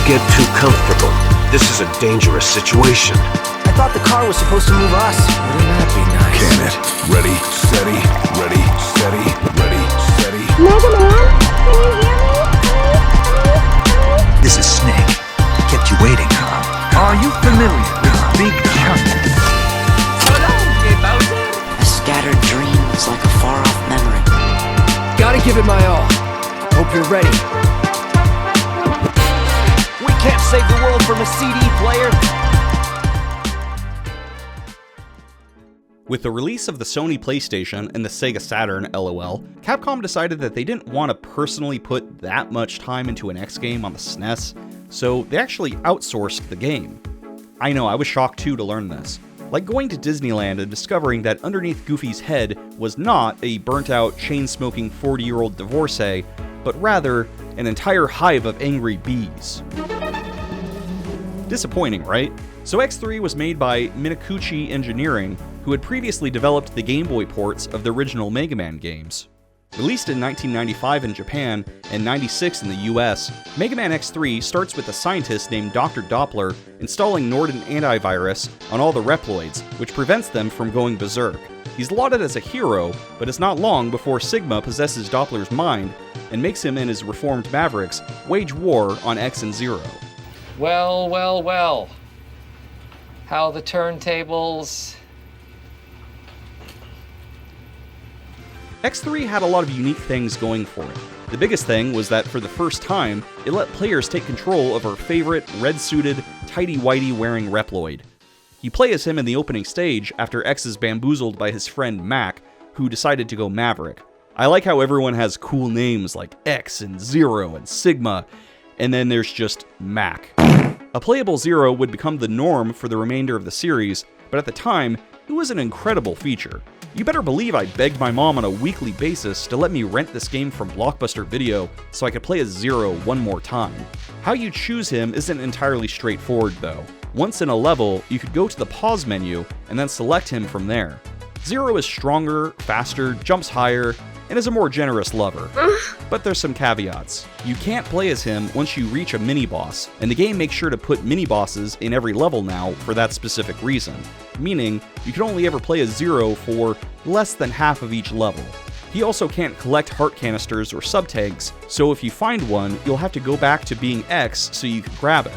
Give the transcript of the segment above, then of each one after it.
get too comfortable. This is a dangerous situation. I thought the car was supposed to move us. Wouldn't that be nice? Can it? Ready, steady, ready, steady, ready, steady. Mega Man, can you hear me? This is Snake. Kept you waiting, huh? Are you familiar with Big Chunk? Hello, Bowser. A scattered dream is like a far-off memory. Gotta give it my all. Hope you're ready. We can't save the world from a CD player. With the release of the Sony PlayStation and the Sega Saturn, LOL, Capcom decided that they didn't want to personally put that much time into an X game on the SNES, so they actually outsourced the game. I know, I was shocked too to learn this. Like going to Disneyland and discovering that underneath Goofy's head was not a burnt-out, chain-smoking 40-year-old divorcee, but rather an entire hive of angry bees. Disappointing, right? So X3 was made by Minakuchi Engineering, who had previously developed the Game Boy ports of the original Mega Man games. Released in 1995 in Japan and 96 in the US, Mega Man X3 starts with a scientist named Dr. Doppler installing Norton antivirus on all the Reploids, which prevents them from going berserk. He's lauded as a hero, but it's not long before Sigma possesses Doppler's mind and makes him and his reformed Mavericks wage war on X and Zero. Well, well, well. How the turntables... X3 had a lot of unique things going for it. The biggest thing was that for the first time, it let players take control of our favorite red-suited, tighty-whitey wearing Reploid. You play as him in the opening stage after X is bamboozled by his friend Mac, who decided to go Maverick. I like how everyone has cool names like X and Zero and Sigma, and then there's just Mac. A playable Zero would become the norm for the remainder of the series, but at the time, it was an incredible feature. You better believe I begged my mom on a weekly basis to let me rent this game from Blockbuster Video so I could play as Zero one more time. How you choose him isn't entirely straightforward though. Once in a level, you could go to the pause menu and then select him from there. Zero is stronger, faster, jumps higher, and is a more generous lover. But there's some caveats. You can't play as him once you reach a mini-boss, and the game makes sure to put mini-bosses in every level now for that specific reason, meaning you can only ever play as Zero for less than half of each level. He also can't collect heart canisters or sub-tanks, so if you find one, you'll have to go back to being X so you can grab it.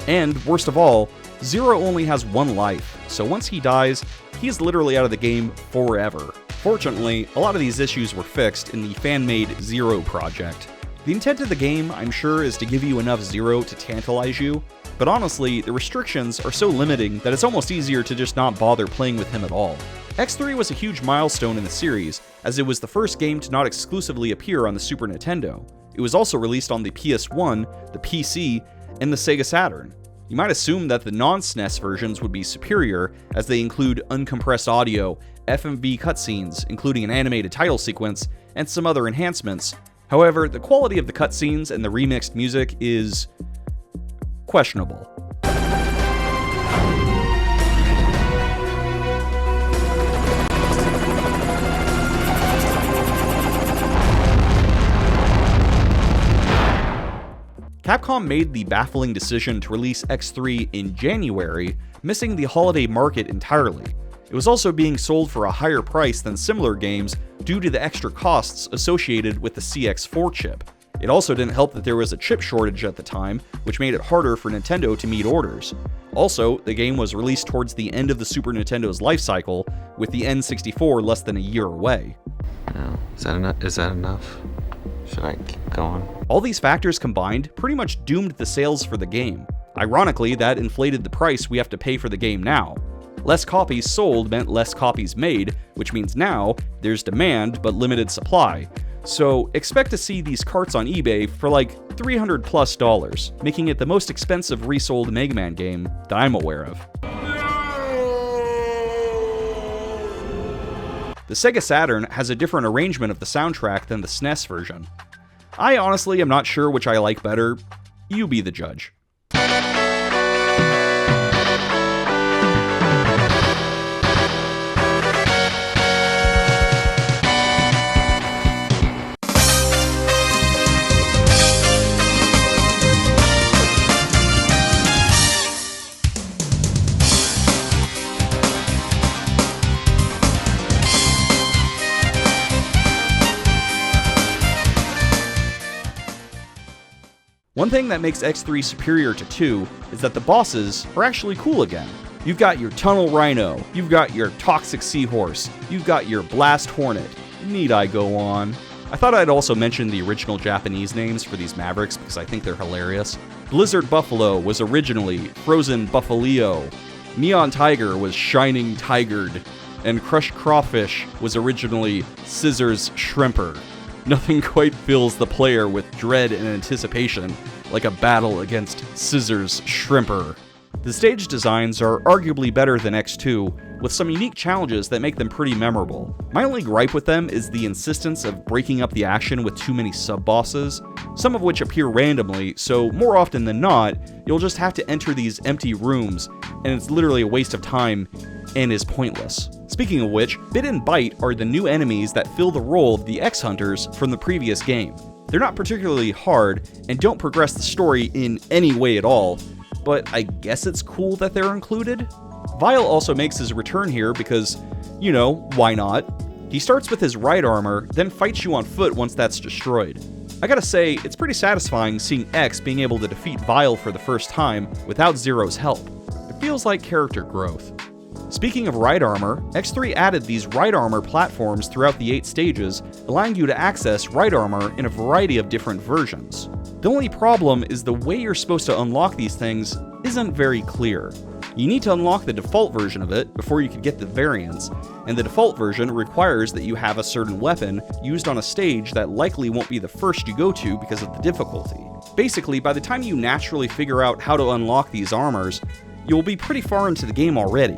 And, worst of all, Zero only has one life, so once he dies, he's literally out of the game forever. Fortunately, a lot of these issues were fixed in the fan-made Zero project. The intent of the game, I'm sure, is to give you enough Zero to tantalize you, but honestly, the restrictions are so limiting that it's almost easier to just not bother playing with him at all. X3 was a huge milestone in the series, as it was the first game to not exclusively appear on the Super Nintendo. It was also released on the PS1, the PC, and the Sega Saturn. You might assume that the non-SNES versions would be superior, as they include uncompressed audio, FMV cutscenes, including an animated title sequence, and some other enhancements. However, the quality of the cutscenes and the remixed music is questionable. Capcom made the baffling decision to release X3 in January, missing the holiday market entirely. It was also being sold for a higher price than similar games due to the extra costs associated with the CX4 chip. It also didn't help that there was a chip shortage at the time, which made it harder for Nintendo to meet orders. Also, the game was released towards the end of the Super Nintendo's life cycle, with the N64 less than a year away. Oh, is that enough? Should I keep going? All these factors combined pretty much doomed the sales for the game. Ironically, that inflated the price we have to pay for the game now. Less copies sold meant less copies made, which means now there's demand but limited supply. So expect to see these carts on eBay for like $300+, making it the most expensive resold Mega Man game that I'm aware of. The Sega Saturn has a different arrangement of the soundtrack than the SNES version. I honestly am not sure which I like better. You be the judge. One thing that makes X3 superior to 2 is that the bosses are actually cool again. You've got your Tunnel Rhino, you've got your Toxic Seahorse, you've got your Blast Hornet. Need I go on? I thought I'd also mention the original Japanese names for these Mavericks because I think they're hilarious. Blizzard Buffalo was originally Frozen Buffaleo, Neon Tiger was Shining Tigered, and Crushed Crawfish was originally Scissors Shrimper. Nothing quite fills the player with dread and anticipation like a battle against Scissors Shrimper. The stage designs are arguably better than X2, with some unique challenges that make them pretty memorable. My only gripe with them is the insistence of breaking up the action with too many sub-bosses, some of which appear randomly, so more often than not, you'll just have to enter these empty rooms, and it's literally a waste of time and is pointless. Speaking of which, Bit and Bite are the new enemies that fill the role of the X-Hunters from the previous game. They're not particularly hard, and don't progress the story in any way at all, but I guess it's cool that they're included. Vile also makes his return here because, you know, why not? He starts with his ride armor, then fights you on foot once that's destroyed. I gotta say, it's pretty satisfying seeing X being able to defeat Vile for the first time without Zero's help. It feels like character growth. Speaking of ride armor, X3 added these ride armor platforms throughout the 8 stages, allowing you to access ride armor in a variety of different versions. The only problem is the way you're supposed to unlock these things isn't very clear. You need to unlock the default version of it before you can get the variants, and the default version requires that you have a certain weapon used on a stage that likely won't be the first you go to because of the difficulty. Basically, by the time you naturally figure out how to unlock these armors, you'll be pretty far into the game already.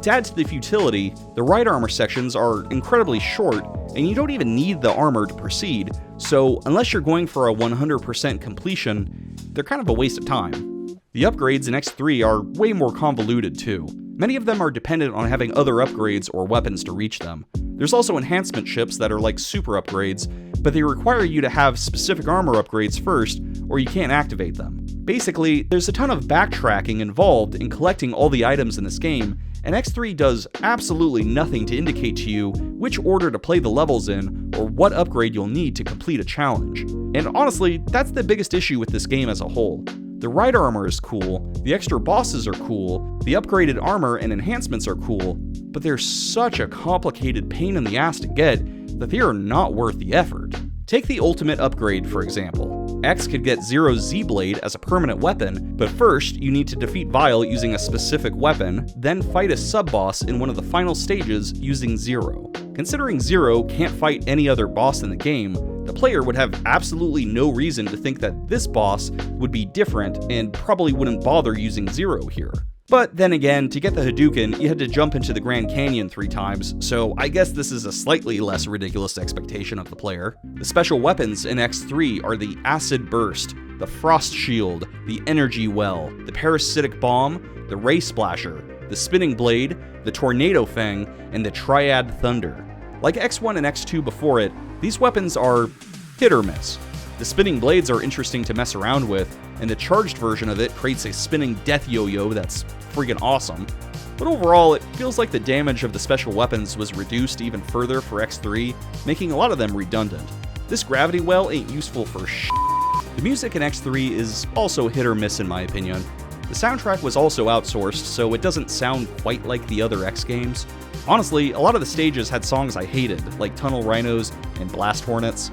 To add to the futility, the ride armor sections are incredibly short, and you don't even need the armor to proceed, so unless you're going for a 100% completion, they're kind of a waste of time. The upgrades in X3 are way more convoluted too. Many of them are dependent on having other upgrades or weapons to reach them. There's also enhancement chips that are like super upgrades, but they require you to have specific armor upgrades first, or you can't activate them. Basically, there's a ton of backtracking involved in collecting all the items in this game, and X3 does absolutely nothing to indicate to you which order to play the levels in or what upgrade you'll need to complete a challenge. And honestly, that's the biggest issue with this game as a whole. The ride armor is cool, the extra bosses are cool, the upgraded armor and enhancements are cool, but they're such a complicated pain in the ass to get that they are not worth the effort. Take the ultimate upgrade, for example. X could get Zero's Z-Blade as a permanent weapon, but first you need to defeat Vile using a specific weapon, then fight a sub-boss in one of the final stages using Zero. Considering Zero can't fight any other boss in the game, the player would have absolutely no reason to think that this boss would be different and probably wouldn't bother using Zero here. But then again, to get the Hadouken, you had to jump into the Grand Canyon 3 times, so I guess this is a slightly less ridiculous expectation of the player. The special weapons in X3 are the Acid Burst, the Frost Shield, the Energy Well, the Parasitic Bomb, the Ray Splasher, the Spinning Blade, the Tornado Fang, and the Triad Thunder. Like X1 and X2 before it, these weapons are hit or miss. The spinning blades are interesting to mess around with, and the charged version of it creates a spinning death yo-yo that's friggin' awesome. But overall, it feels like the damage of the special weapons was reduced even further for X3, making a lot of them redundant. This gravity well ain't useful for shit. The music in X3 is also hit or miss in my opinion. The soundtrack was also outsourced, so it doesn't sound quite like the other X games. Honestly, a lot of the stages had songs I hated, like Tunnel Rhinos and Blast Hornets.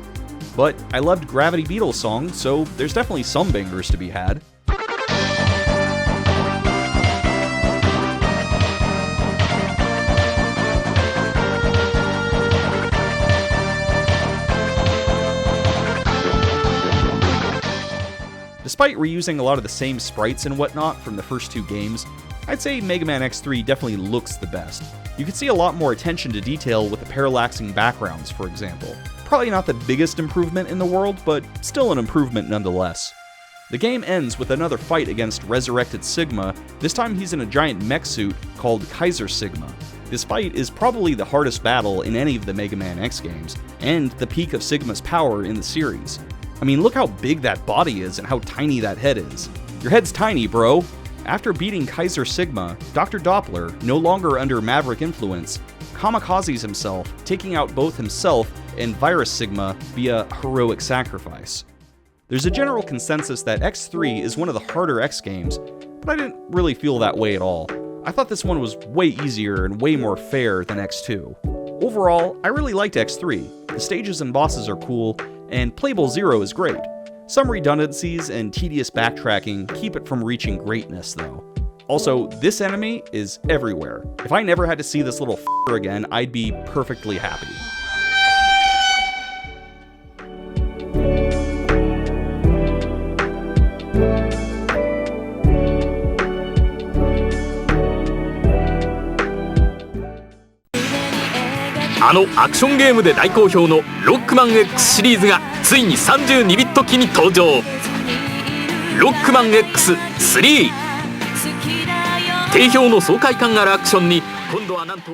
But I loved Gravity Beetle's song, so there's definitely some bangers to be had. Despite reusing a lot of the same sprites and whatnot from the first 2 games, I'd say Mega Man X3 definitely looks the best. You can see a lot more attention to detail with the parallaxing backgrounds, for example. Probably not the biggest improvement in the world, but still an improvement nonetheless. The game ends with another fight against Resurrected Sigma. This time he's in a giant mech suit called Kaiser Sigma. This fight is probably the hardest battle in any of the Mega Man X games, and the peak of Sigma's power in the series. I mean, look how big that body is and how tiny that head is. Your head's tiny, bro! After beating Kaiser Sigma, Dr. Doppler, no longer under Maverick influence, kamikazes himself, taking out both himself and Virus Sigma via heroic sacrifice. There's a general consensus that X3 is one of the harder X games, but I didn't really feel that way at all. I thought this one was way easier and way more fair than X2. Overall, I really liked X3. The stages and bosses are cool, and Playable Zero is great. Some redundancies and tedious backtracking keep it from reaching greatness, though. Also, this enemy is everywhere. If I never had to see this little f***er again, I'd be perfectly happy.アクションゲームで大好評のロックマン X シリーズがついに32ビット機に登場。ロックマン X3 定評の爽快感あるアクションに今度はなんと